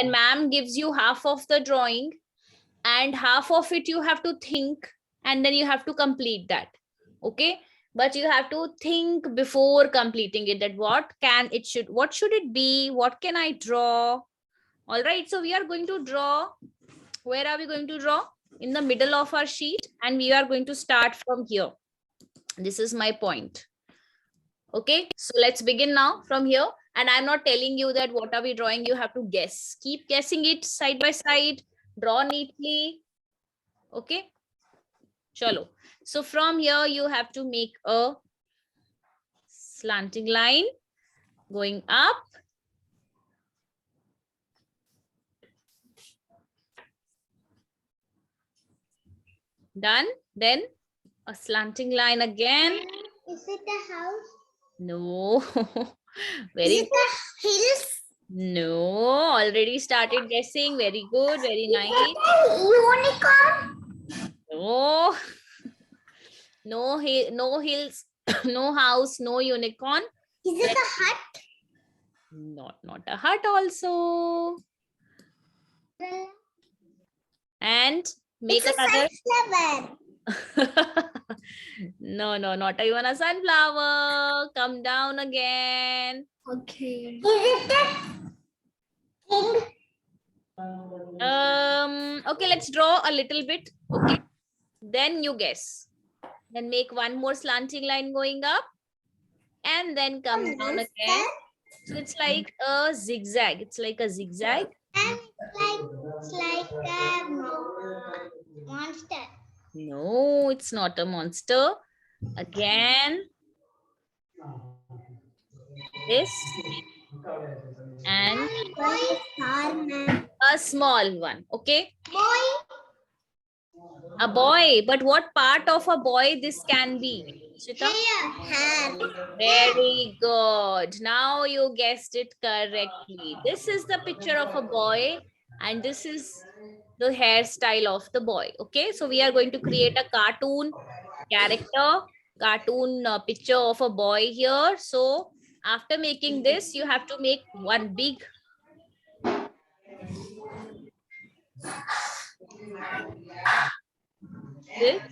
Then ma'am gives you half of the drawing and half of it you have to think, and then you have to complete that. Okay, but you have to think before completing it, that what should it be, what can I draw. All right, so we are going to draw. Where are we going to draw? In the middle of our sheet, and we are going to start from here. This is my point. Okay, so let's begin now from here. And I'm not telling you that what are we drawing, you have to guess. Keep guessing it side by side, draw neatly. Okay, chalo. So from here you have to make a slanting line going up. Done. Then a slanting line again. Is it a house? No. Very Is it a hills? No, already started guessing. Very good, very nice. Unicorn? No. No hills, no house, no unicorn. Is it a hut? Not a hut also. And make It's another. A sunflower. No, not even a sunflower. Come down again. Okay. Is it a king? Okay, let's draw a little bit. Okay. Then you guess. Then make one more slanting line going up. And then come down again. So it's like a zigzag. It's like a zigzag. And it's like a monster. No, it's not a monster. Again. This. And a small one. Okay. Boy. A boy. But what part of a boy this can be? Shita? Hair. Very good. Now you guessed it correctly. This is the picture of a boy and this is the hairstyle of the boy. Okay, so we are going to create a cartoon character, cartoon picture of a boy here. So after making this, you have to make one big this.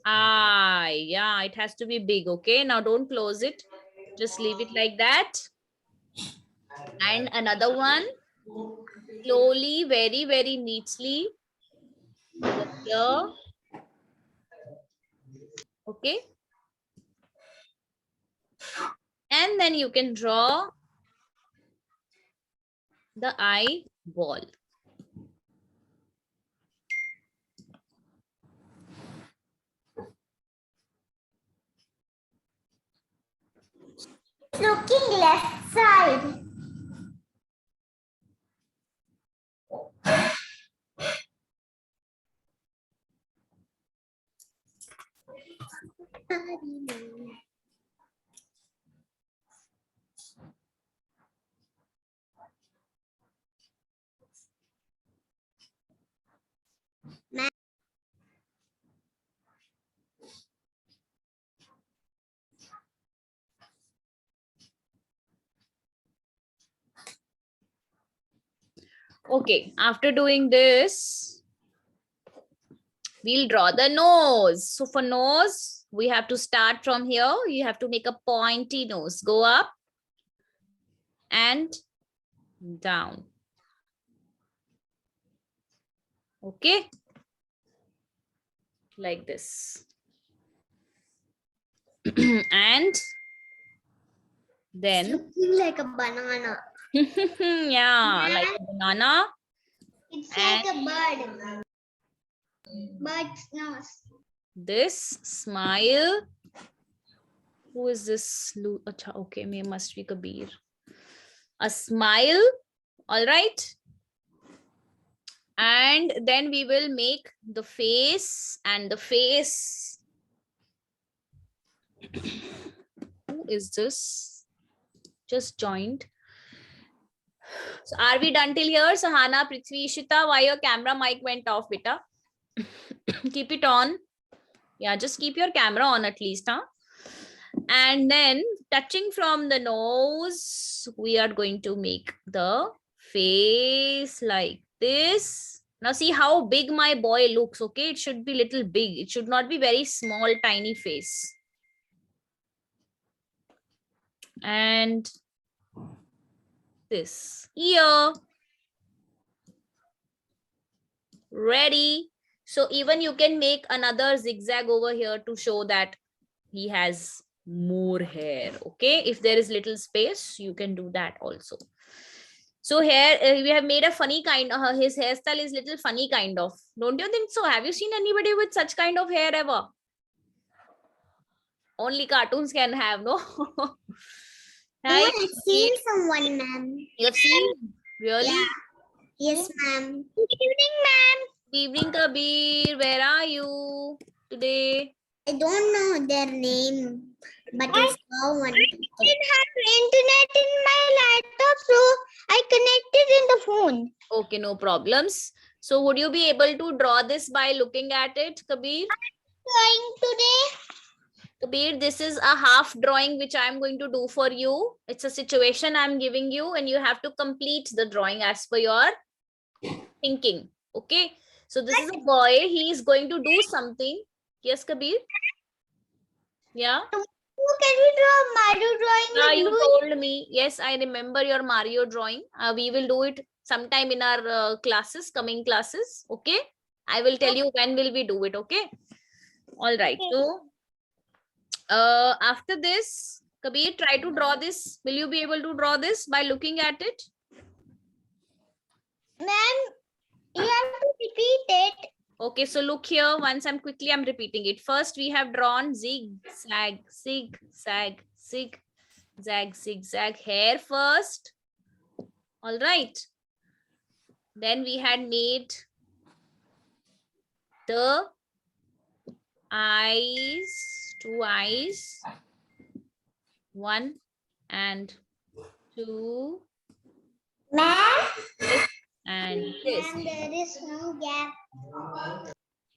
Yeah, it has to be big. Okay, now don't close it. Just leave it like that. And another one. Slowly, very, very neatly. Over here. Okay. And then you can draw the eyeball. Looking left side. Okay, after doing this, we'll draw the nose. So for nose, we have to start from here. You have to make a pointy nose. Go up and down. Okay, like this. And then looking like a banana. yeah, like a banana. It's like a bird. Bird's nose. This smile. Who is this? Okay, must be Kabir. A smile. All right. And then we will make the face and the face. Who is this? Just joined. So are we done till here? Sahana, Prithvi, Ishita, why your camera mic went off, beta? Keep it on. Yeah, just keep your camera on at least, huh? And then touching from the nose, we are going to make the face like this. Now see how big my boy looks, okay? It should be little big. It should not be very small, tiny face. And this ear. Ready. So even you can make another zigzag over here to show that he has more hair. Okay, if there is little space, you can do that also. So here we have made a funny kind of, his hairstyle is little funny kind of. Don't you think so? Have you seen anybody with such kind of hair ever? Only cartoons can have, no? Right? I've seen someone, ma'am. You have seen? Really? Yeah. Yes, ma'am. Good evening, ma'am. Good evening, Kabir. Where are you today? I don't know their name, but I saw one. I didn't have internet in my laptop, so I connected in the phone. Okay, no problems. So would you be able to draw this by looking at it, Kabir? Drawing today. Kabir, this is a half drawing which I am going to do for you. It's a situation I'm giving you and you have to complete the drawing as per your thinking. Okay. So this is a boy. He is going to do something. Yes, Kabir? Yeah. Can we draw Mario drawing? You told me. Yes, I remember your Mario drawing. We will do it sometime in our classes, coming classes. Okay. I will tell you when will we do it. Okay. All right. So after this, Kabir, try to draw this. Will you be able to draw this by looking at it? Ma'am, you have to repeat it. Okay, so look here. Once I'm repeating it. First, we have drawn zigzag, zigzag, zigzag, zigzag hair first. All right. Then we had made the eyes, 2 eyes, 1 and 2. Ma'am, And this. there is no gap.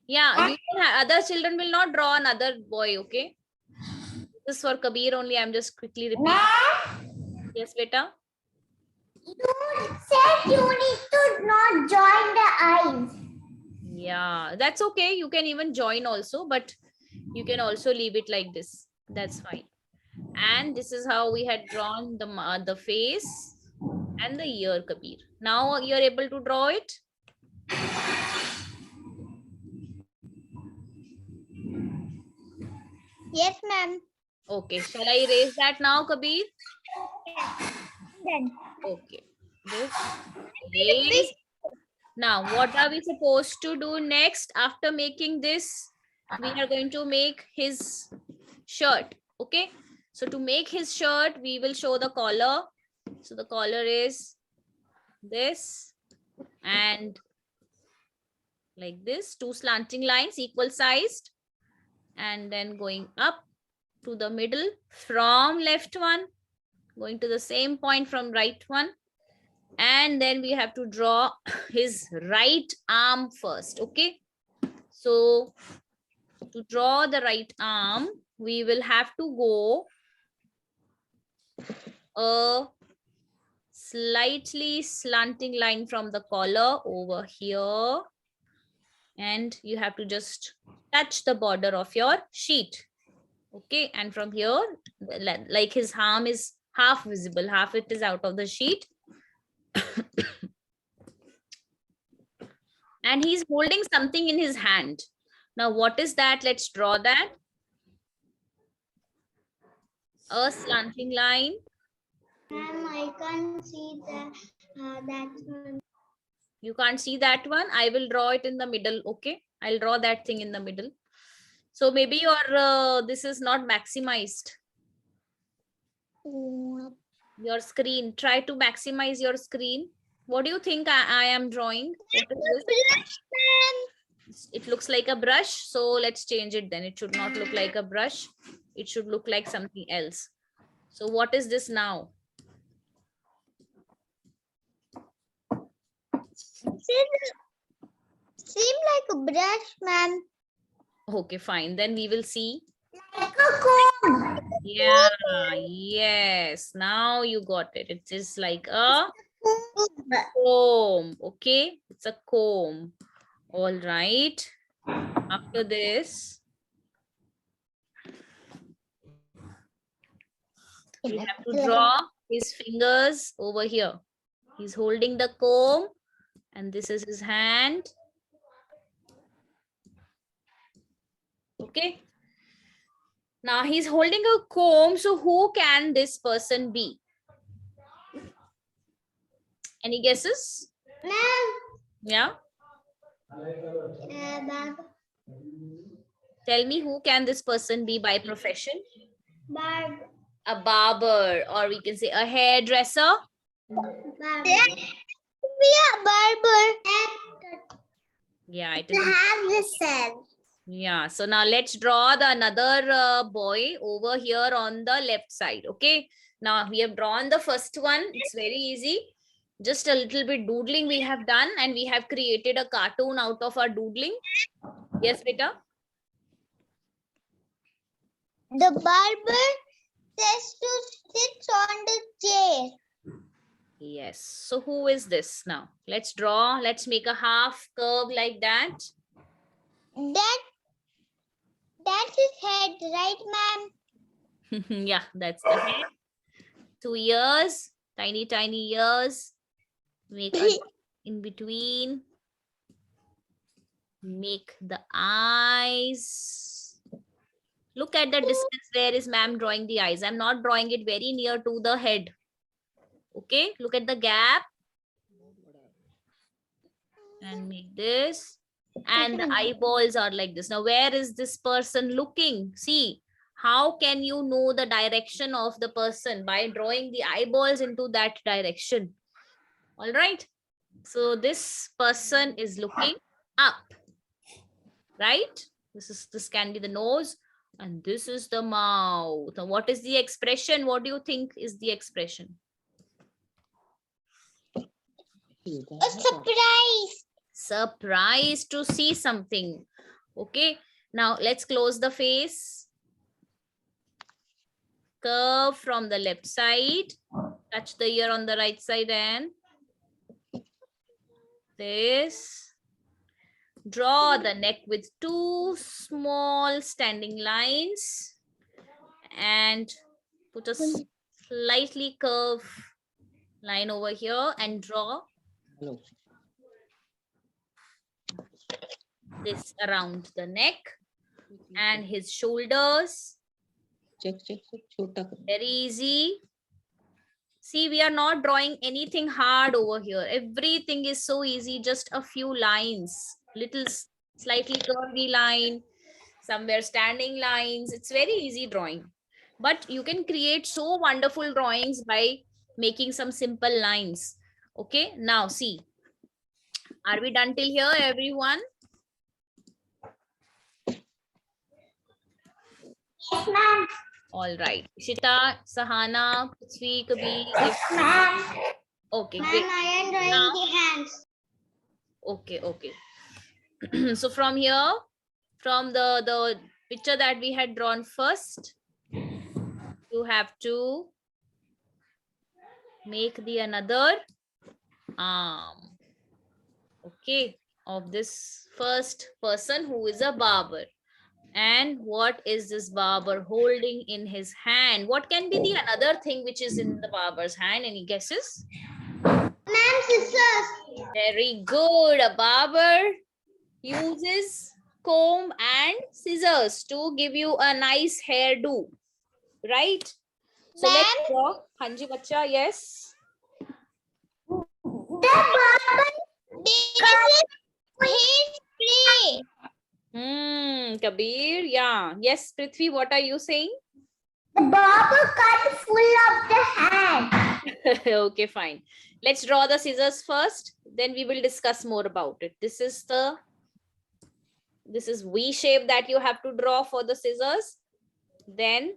Yeah, you can have, other children will not draw another boy, okay? This is for Kabir only. I'm just quickly repeating. Ma'am, Yes, beta. you said you need to not join the eyes. Yeah, that's okay. You can even join also, but you can also leave it like this. That's fine. And this is how we had drawn the face and the ear, Kabir. Now you're able to draw it. Yes, ma'am. Okay, shall I erase that now, Kabir? Then. Okay. Erase. Now, what are we supposed to do next? After making this, we are going to make his shirt. Okay. So to make his shirt, we will show the collar. So the collar is this and like this, 2 slanting lines equal sized, and then going up to the middle from left one, going to the same point from right one. And then we have to draw his right arm first. Okay. So to draw the right arm, we will have to go a slightly slanting line from the collar over here. And you have to just touch the border of your sheet. Okay. And from here, like his arm is half visible, half it is out of the sheet. And he's holding something in his hand. Now, what is that? Let's draw that. A slanting line. I can't see that one. You can't see that one. I will draw it in the middle. Okay. I'll draw that thing in the middle. So maybe your this is not maximized. Your screen. Try to maximize your screen. What do you think I am drawing? It looks like a brush. So let's change it then. It should not look like a brush. It should look like something else. So what is this now? Seem like a brush, ma'am. Okay, fine. Then we will see. Like a comb. Yeah, yes. Now you got it. It is like a comb. Okay, it's a comb. All right. After this, we have to draw his fingers over here. He's holding the comb, and this is his hand. Okay. Now he's holding a comb. So who can this person be? Any guesses? Yeah. Tell me, who can this person be by profession? A barber, or we can say a hairdresser. Yeah, it is. Yeah, so now let's draw the another boy over here on the left side. Okay, now we have drawn the first one. It's very easy. Just a little bit doodling we have done, and we have created a cartoon out of our doodling. Yes, beta? The barber says to sit on the chair. Yes. So who is this now? Let's draw. Let's make a half curve like that. That's his head, right, ma'am? Yeah, that's the head. 2 ears, tiny, tiny ears. Make a in between. Make the eyes. Look at the distance. Where is ma'am drawing the eyes? I'm not drawing it very near to the head. Okay, look at the gap. And make this. And the eyeballs are like this. Now, where is this person looking? See, how can you know the direction of the person? By drawing the eyeballs into that direction. All right. So this person is looking up, right? This can be the nose, and this is the mouth. Now, what is the expression? What do you think is the expression? A surprise. Surprised to see something. Okay. Now let's close the face. Curve from the left side. Touch the ear on the right side and this. Draw the neck with 2 small standing lines and put a slightly curved line over here and draw this around the neck and his shoulders. Very easy. See, we are not drawing anything hard over here. Everything is so easy, just a few lines, little slightly curvy line, somewhere standing lines. It's very easy drawing. But you can create so wonderful drawings by making some simple lines. Okay, now see. Are we done till here, everyone? Yes, ma'am. All right. Ishita, Sahana, Prithvi, Kabir. Yes, ma'am. Okay, Ma'am, great. I am drawing Now, the hands. okay, okay. So from here, from the picture that we had drawn first, you have to make the another arm. Okay, of this first person who is a barber. And what is this barber holding in his hand? What can be the another thing which is in the barber's hand? Any guesses? Ma'am, scissors. Very good. A barber uses comb and scissors to give you a nice hairdo, right? So let's draw. Hanji Bacha, yes. The barber his spray. Kabir, yeah. Yes, Prithvi, what are you saying? The barber cut full of the hand. Okay, fine. Let's draw the scissors first. Then we will discuss more about it. This is V shape that you have to draw for the scissors. Then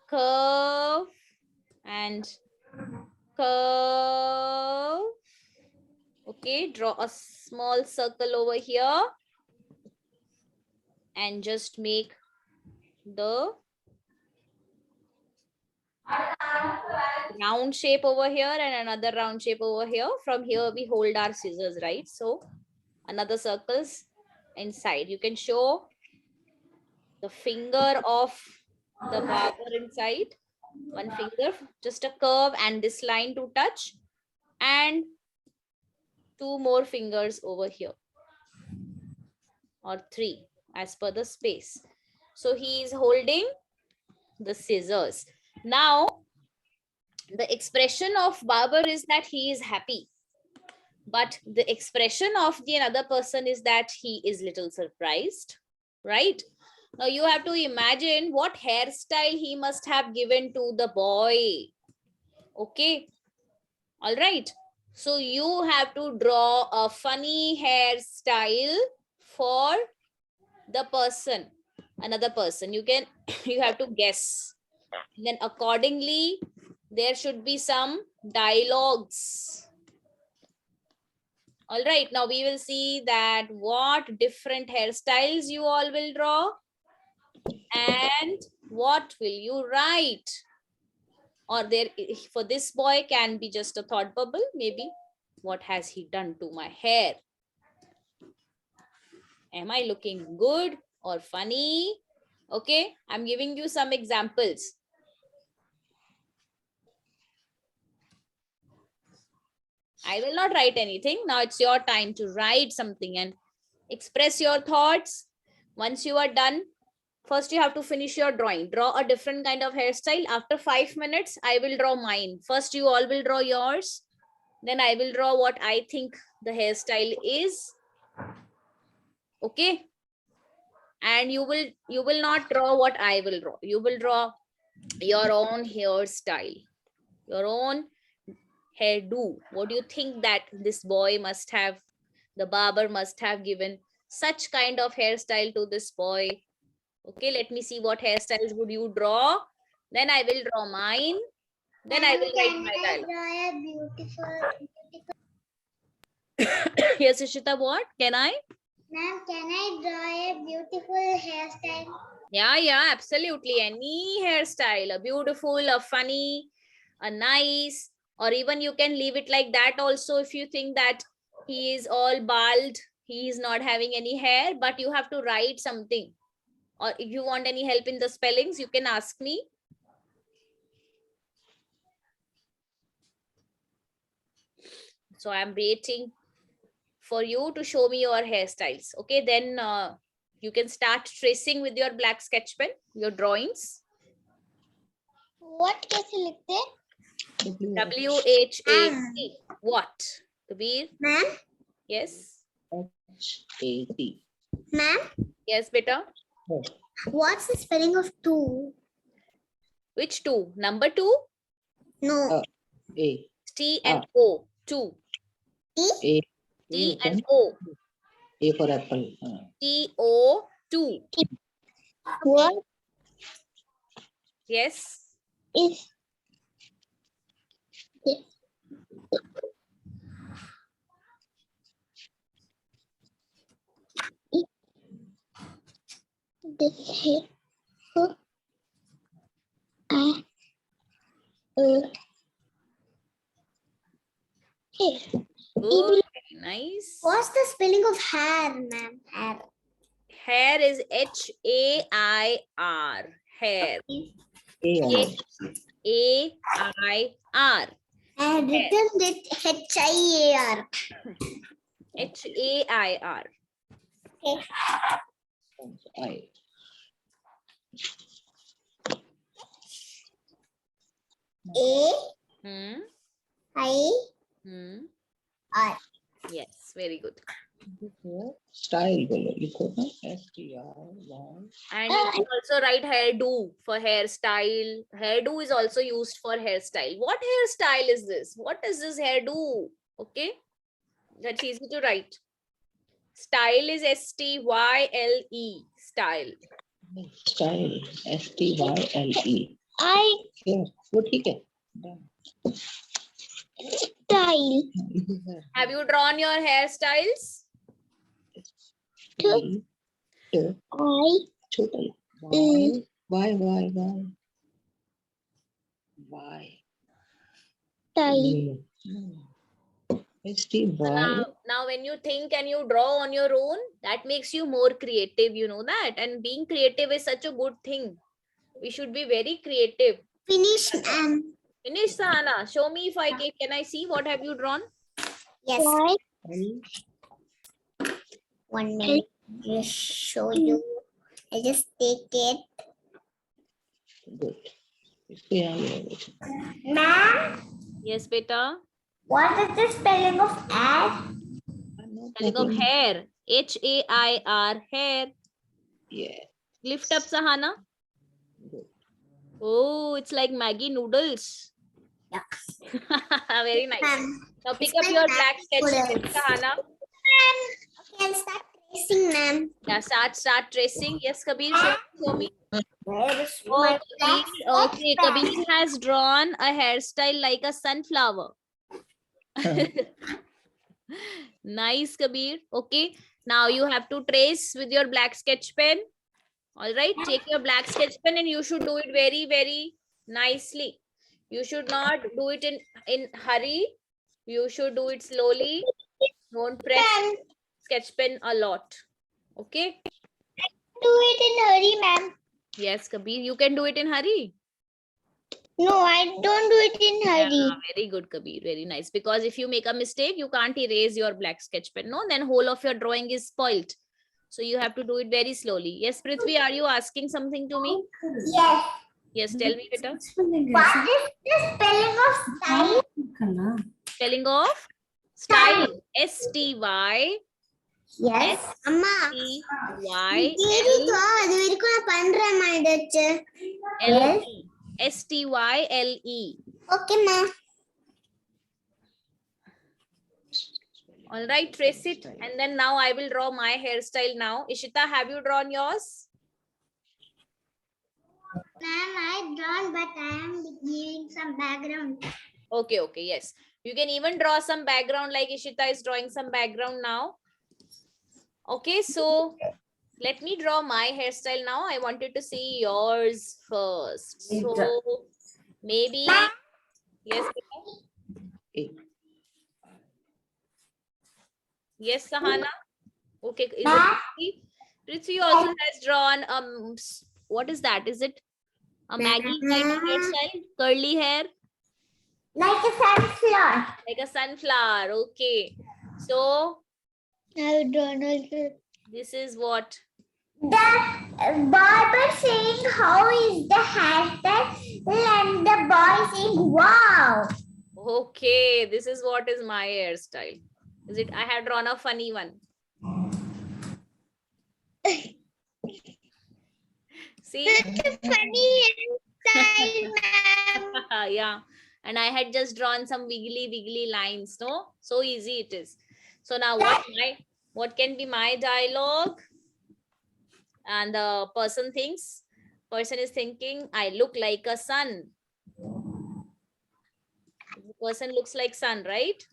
curve and curve. Okay, draw a small circle over here and just make the round shape over here and another round shape over here. From here we hold our scissors, right? So another circles inside. You can show the finger of the barber inside. One finger, just a curve and this line to touch, and two more fingers over here, or three as per the space. So he is holding the scissors. Now the expression of barber is that he is happy, but the expression of the another person is that he is little surprised, right? Now you have to imagine what hairstyle he must have given to the boy. Okay, all right. So you have to draw a funny hairstyle for the person, another person. You can you have to guess. Then accordingly, there should be some dialogues. All right, now we will see that what different hairstyles you all will draw and what will you write. Or there, for this boy can be just a thought bubble, maybe. What has he done to my hair? Am I looking good or funny? Okay, I'm giving you some examples. I will not write anything. Now it's your time to write something and express your thoughts. Once you are done, first you have to finish your drawing. Draw a different kind of hairstyle. After 5 minutes, I will draw mine. First you all will draw yours. Then I will draw what I think the hairstyle is. Okay. And you will not draw what I will draw. You will draw your own hairstyle, your own hairdo. What do you think that this boy must have, the barber must have given such kind of hairstyle to this boy? Okay, let me see what hairstyles would you draw. Then I will draw mine. Then I will write my dialogue. Draw a beautiful. Yes, Ishita, what? Can I? Ma'am, can I draw a beautiful hairstyle? Yeah, absolutely. Any hairstyle, a beautiful, a funny, a nice, or even you can leave it like that also if you think that he is all bald, he is not having any hair, but you have to write something. Or if you want any help in the spellings, you can ask me. So I'm waiting for you to show me your hairstyles. Okay, then you can start tracing with your black sketch pen, your drawings. What कैसे लिखते हैं? W-H-A-T. What? Kabir? Ma'am? Yes? H-A-T. Ma'am? Yes, beta? What's the spelling of two? Which two? Number two? No. A. T and O. Two. T? T and O. A for apple. T-O. Two. What Yes? is this here? Here. Good. Nice. What's the spelling of hair, ma'am? Hair. Hair is H-A-I-R. Hair. A. A-I-R. I had written it H-I-A-R. H-A-I-R. Okay. I. A-I-R. Yes, very good. Style बोलो लिखो ना S-T-R-Y. And you can also write hairdo for hairstyle. Hairdo is also used for hairstyle. What hairstyle is this? What is this hairdo? Okay, that's easy to write. Style is S-T-Y-L-E. Style. Style S-T-Y-L-E. I वो ठीक है. style. Have you drawn your hairstyles? I. छोटा. Y. Y. Style. STY. Now when you think and you draw on your own, that makes you more creative, you know that. And being creative is such a good thing. We should be very creative. Finish, Finish, Sahana. Show me if I can I see what have you drawn? Yes. L. 1 minute. Just show you. I just take it. Good. Yeah. Ma'am, Yes, beta. what is the spelling of air? Spelling of hair. H-A-I-R, hair. Yeah. Lift up, Sahana. Good. Oh, it's like Maggie noodles. Yeah. Very nice. Now pick It's up like your Maggi black sketch pen, noodles. Sahana. Okay, I'll start tracing, ma'am. Yeah, start tracing. Yes, Kabir, show me. Where is Oh, my Kabir. black Okay, sketch Kabir pen? has drawn a hairstyle like a sunflower. Nice, Kabir. Okay, now you have to trace with your black sketch pen. All right, take your black sketch pen and you should do it very, very nicely. You should not do it in hurry. You should do it slowly. Don't press Ma'am, sketch pen a lot. Okay. do it in hurry, ma'am. Yes, Kabir, you can do it in hurry. No, I don't do it in hurry. Yeah, very good, Kabir. Very nice. Because if you make a mistake, you can't erase your black sketch pen. No, then whole of your drawing is spoiled. So you have to do it very slowly. Yes, Prithvi, are you asking something to me? Yes. Yes, tell me, beta. What is the spelling of style? Spelling of style. S-T-Y. Yes. Amma. S-T-Y. அது வரைக்கும் நான் பண்றேன்மா இதாச்சு. L-E. S-T-Y-L-E. Okay, ma. All right, trace it. And then now I will draw my hairstyle now. Ishita, have you drawn yours? Ma'am, I drawn, but I am giving some background. Okay, okay, yes. You can even draw some background like Ishita is drawing some background now. Okay, so let me draw my hairstyle now. I wanted to see yours first. So maybe, yes, A. yes, Sahana. Okay, is it Prithvi? Prithvi also has drawn what is that? Is it a Maggie kind of hairstyle? Curly hair? Like a sunflower. Like a sunflower. Okay. So I have drawn also. this is what. The barber saying how is the hairstyle and the boy saying wow. Okay, this is what is my hairstyle. Is it? I had drawn a funny one. See? Such a funny hairstyle, ma'am. Yeah. And I had just drawn some wiggly lines. No? So easy it is. So now what can be my dialogue? And the person is thinking, I look like a sun. The person looks like sun, right?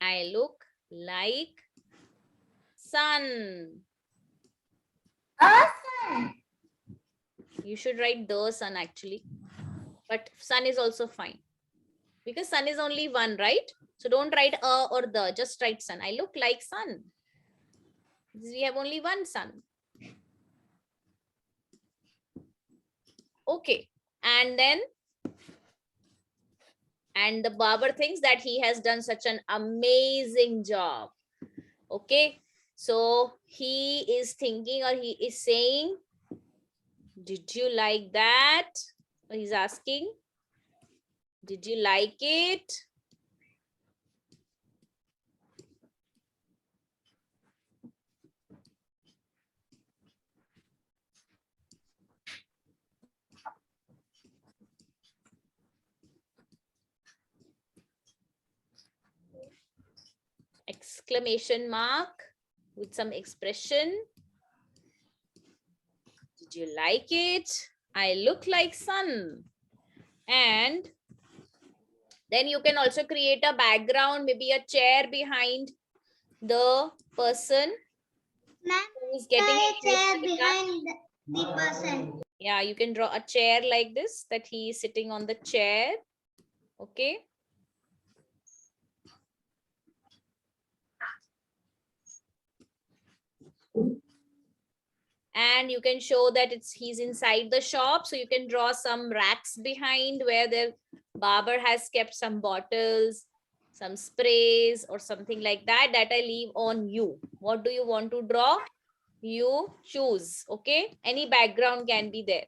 I look like sun. Awesome. You should write the sun actually. But sun is also fine. Because sun is only one, right? So don't write a or the, just write sun. I look like sun. We have only one sun. Okay. And then, and the barber thinks that he has done such an amazing job. Okay. So he is thinking or he is saying, did you like that? Or he's asking, did you like it? Exclamation mark with some expression. Did you like it? I look like sun. And Then you can also create a background, maybe a chair behind the person Ma'am, who is getting a a chair haircut. behind the person. Yeah, you can draw a chair like this, that he is sitting on the chair. Okay. And you can show that he's inside the shop. So you can draw some racks behind where the barber has kept some bottles, some sprays or something like that, that I leave on you. What do you want to draw? You choose. Okay. Any background can be there.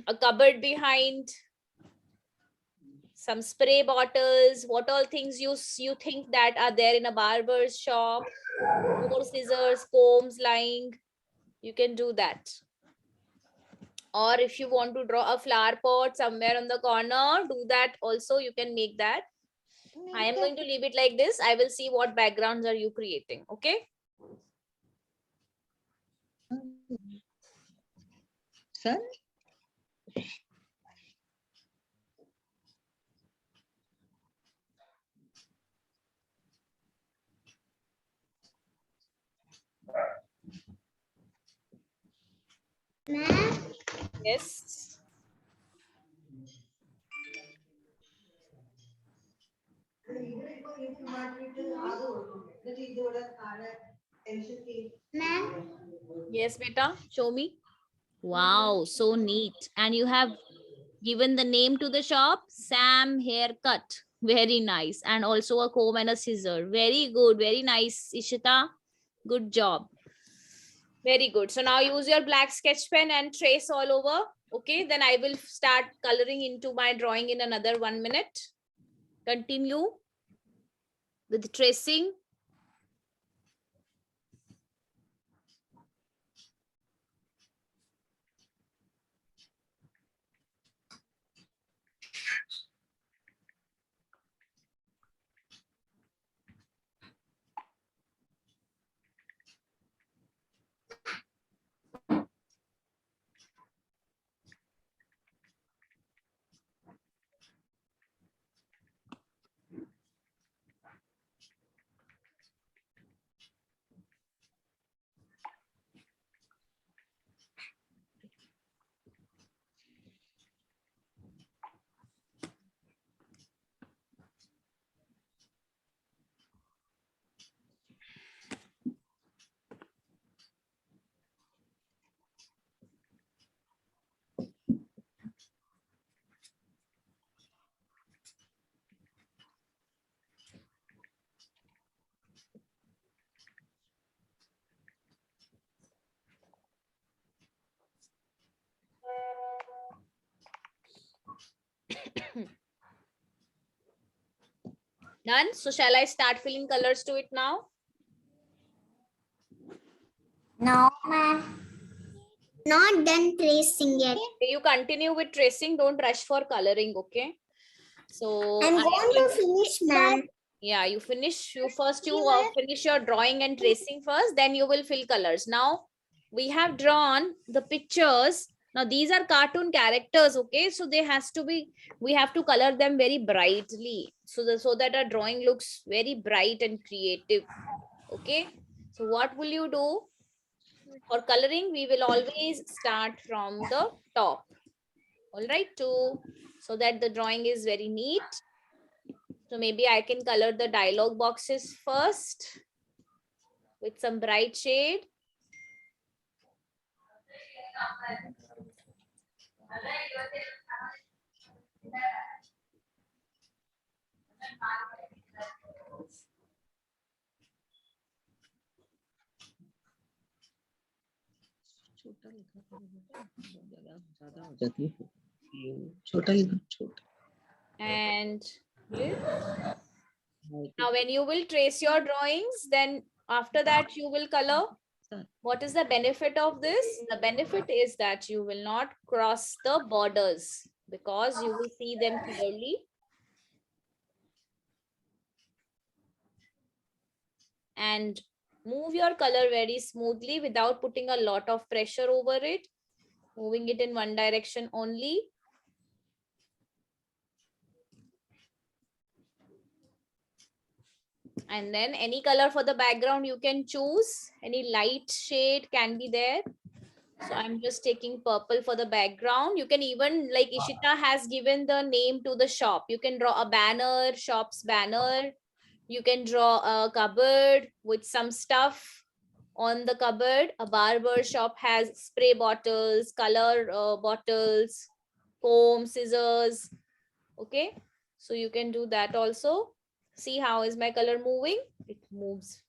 A cupboard behind, some spray bottles, what all things you think that are there in a barber's shop, more scissors, combs lying, you can do that. Or if you want to draw a flower pot somewhere on the corner, do that also, you can make that. I am going to leave it like this. I will see what backgrounds are you creating. Okay. Son? Ma'am, Yes. ma'am, Yes, beta. Show me. Wow, so neat. And you have given the name to the shop, Sam Haircut. Very nice. And also a comb and a scissor. Very good. Very nice, Ishita. Good job. Very good. So now use your black sketch pen and trace all over. Okay, then I will start coloring into my drawing in another 1 minute. Continue with tracing. Done. So shall I start filling colors to it now? no, ma'am. Not done tracing yet. You continue with tracing. Don't rush for coloring. Okay. So I'm going to finish, ma'am. yeah, you finish. You finish your drawing and tracing first. Then you will fill colors. Now we have drawn the pictures. Now these are cartoon characters. Okay. So they has to be. We have to color them very brightly. So that our drawing looks very bright and creative. Okay. So what will you do? For coloring, we will always start from the top. All right, so that the drawing is very neat. So maybe I can color the dialogue boxes first with some bright shade. छोटा लिखा करो बेटा, बहुत ज्यादा हो जाती है ये, छोटा लिखो, छोटा. And now when you will trace your drawings, then after that you will color. What is the benefit of this? The benefit is that you will not cross the borders because you will see them clearly. And move your color very smoothly without putting a lot of pressure over it. Moving it in one direction only. And then any color for the background you can choose. Any light shade can be there. So I'm just taking purple for the background. You can even, like Ishita has given the name to the shop. You can draw a banner, shop's banner. You can draw a cupboard with some stuff on the cupboard. A barber shop has spray bottles, color bottles, comb, scissors. Okay, so you can do that also. See how is my color moving? It moves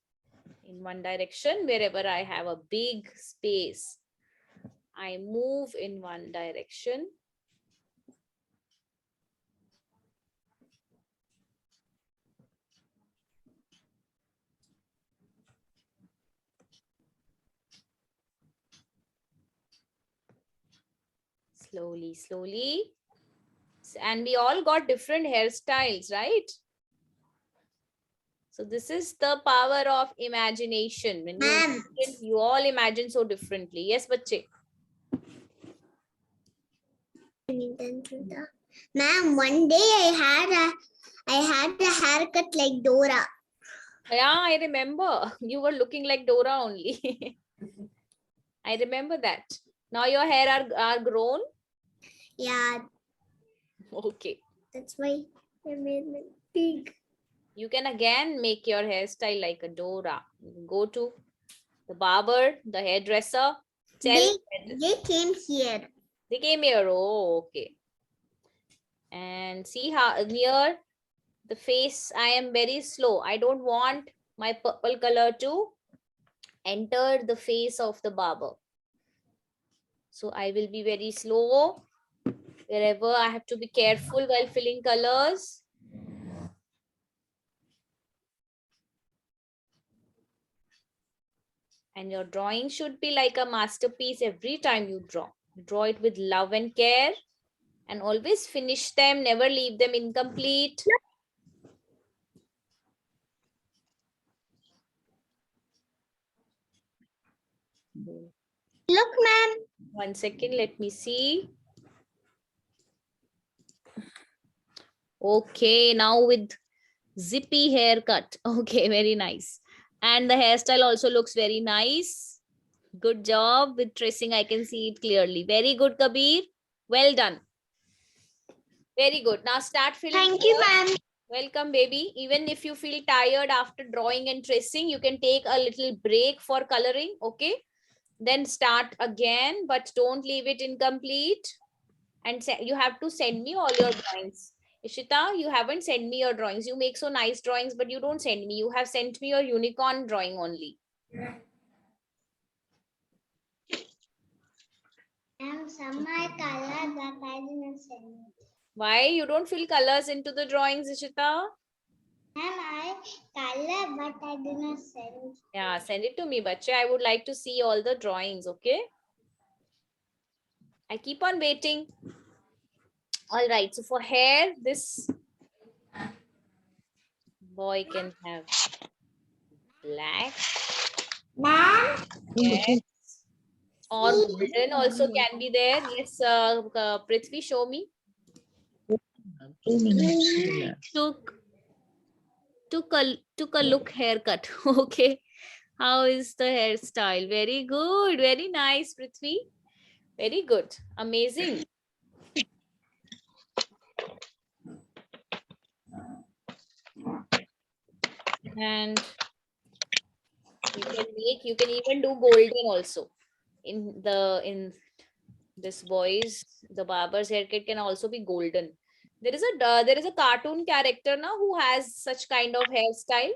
in one direction wherever I have a big space. I move in one direction. Slowly, slowly. And we all got different hairstyles, right? So this is the power of imagination. When you Ma'am. imagine, you all imagine so differently. Yes, bache. Ma'am, one day I had a haircut like Dora. Yeah, I remember. You were looking like Dora only. I remember that. Now your hair are grown. Yeah, Okay. that's why I made it big. You can again make your hairstyle like a Dora. Go to the barber, the hairdresser. They came here. They came here. Oh, okay. And see how near the face, I am very slow. I don't want my purple color to enter the face of the barber. So I will be very slow. Wherever I have to be careful while filling colors. And your drawing should be like a masterpiece every time you draw. Draw it with love and care and always finish them, never leave them incomplete. Look, ma'am. 1 second, let me see. Okay, now with zippy haircut. Okay, very nice. And the hairstyle also looks very nice. Good job with tracing. I can see it clearly. Very good, Kabir. Well done. Very good. Now start filling. Thank you, ma'am. Welcome, baby. Even if you feel tired after drawing and tracing, you can take a little break for coloring. Okay. Then start again, but don't leave it incomplete. And you have to send me all your drawings. Ishita, you haven't sent me your drawings. You make so nice drawings, but you don't send me. You have sent me your unicorn drawing only. Some my color that I didn't send. Why? You don't fill colors into the drawings, Ishita? I color, but I did not send. Yeah, send it to me, Bacha. I would like to see all the drawings, okay? I keep on waiting. All right, so for hair, this boy can have black. Ma'am? Yes. Or golden also can be there. Yes, Prithvi, show me. 2 minutes. Took a look haircut. Okay. How is the hairstyle? Very good. Very nice, Prithvi. Very good. Amazing. And you can even do golden also. In this boy's, the barber's haircut can also be golden. There is a cartoon character now who has such kind of hairstyle.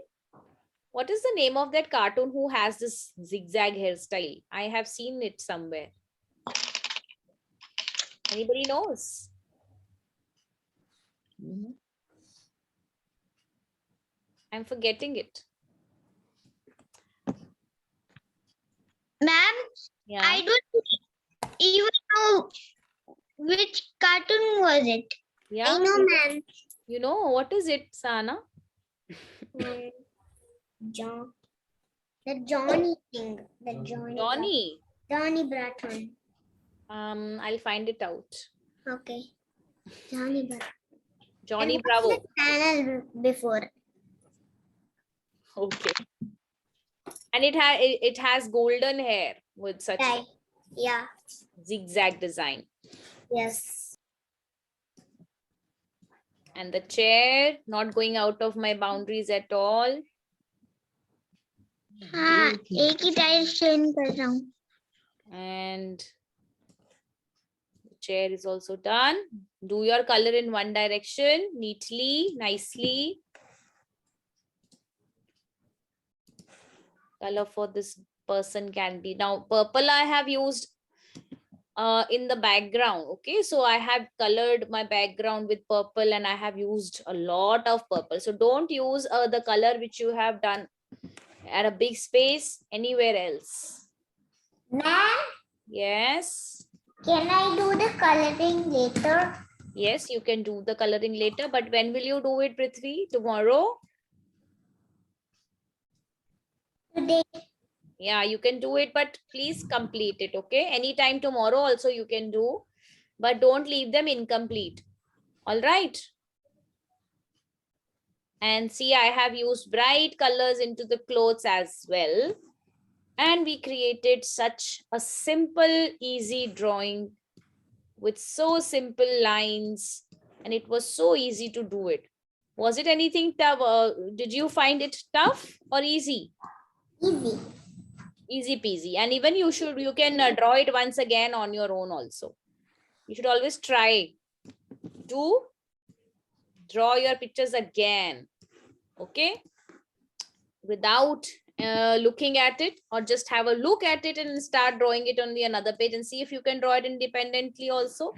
What is the name of that cartoon who has this zigzag hairstyle? I have seen it somewhere. Anybody knows? I'm forgetting it. Ma'am, Yeah. I don't even know which cartoon was it. Yeah. I know, ma'am. You know, what is it, Sana? John. The Johnny thing. The Johnny. Johnny Bratton. I'll find it out. Okay. Johnny Bratton. Johnny Bravo. Channel before. Okay. And it has golden hair with such Right. Yeah. zigzag design. Yes. And the chair not going out of my boundaries at all. हाँ एक ही type change कर रहा हूँ. And the chair is also done. Do your color in one direction neatly, nicely. Color for this person can be now purple. I have used in the background. Okay, so I have colored my background with purple and I have used a lot of purple. So don't use the color which you have done at a big space anywhere else. Ma'am, Yes. can I do the coloring later? Yes, you can do the coloring later, but when will you do it, Prithvi? Tomorrow? Today. Yeah, you can do it, but please complete it, okay? Anytime tomorrow also you can do, but don't leave them incomplete. All right. And see, I have used bright colors into the clothes as well. And we created such a simple, easy drawing with so simple lines. And it was so easy to do it. Was it anything tough? Did you find it tough or easy? Easy. Easy peasy. And even you can draw it once again on your own also. You should always try to draw your pictures again. Okay, without looking at it, or just have a look at it and start drawing it on the another page and see if you can draw it independently also.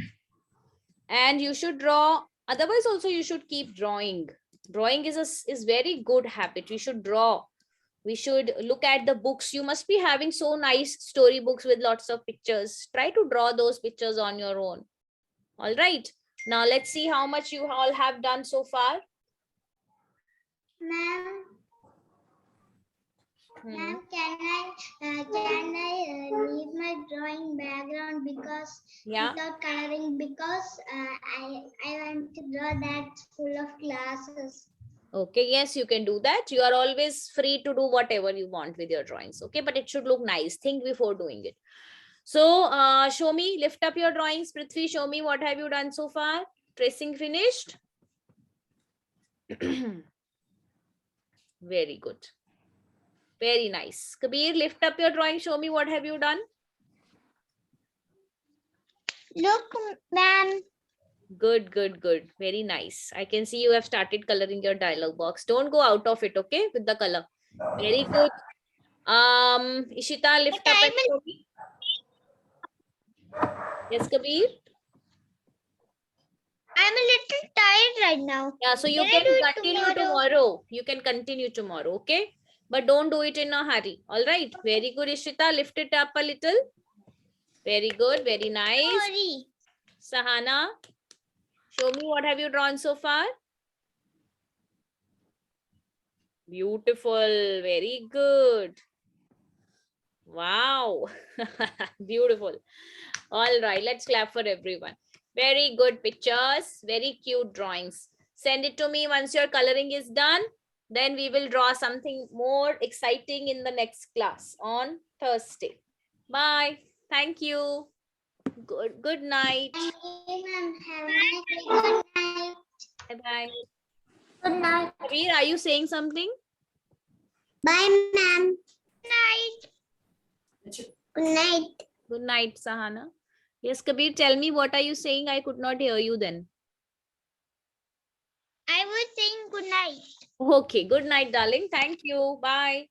And you should draw, otherwise also you should keep drawing. Drawing is very good habit. We should draw, we should look at the books. You must be having so nice story books with lots of pictures. Try to draw those pictures on your own. All right, now let's see how much you all have done so far. Ma'am, ma'am, can I leave my drawing background because Yeah. without coloring, because I want to draw that full of classes. Okay, yes, you can do that. You are always free to do whatever you want with your drawings. Okay, but it should look nice. Think before doing it. So show me, lift up your drawings. Prithvi, show me what have you done so far. Tracing finished. Very good. Very nice. Kabir, lift up your drawing. Show me what have you done. Look, ma'am. Good, good, good. Very nice. I can see you have started coloring your dialog box. Don't go out of it, okay, with the color. Very good. Ishita, lift up and show me. Yes, Kabir. I'm a little tired right now. Yeah, so you Can I can do it continue tomorrow. You can continue tomorrow, okay? But don't do it in a hurry. All right. Very good, Ishita. Lift it up a little. Very good. Very nice. Sorry. Sahana, show me what have you drawn so far. Beautiful. Very good. Wow. Beautiful. All right. Let's clap for everyone. Very good pictures. Very cute drawings. Send it to me once your coloring is done. Then we will draw something more exciting in the next class on Thursday. Bye. Thank you. Good night. Thank you, ma'am. Have a nice day. Good night. Bye-bye. Good night. Kabir, are you saying something? Bye, ma'am. Good night. Good night. Good night, Sahana. Yes, Kabir, tell me, what are you saying? I could not hear you then. I was saying good night. Okay, good night, darling. Thank you. Bye.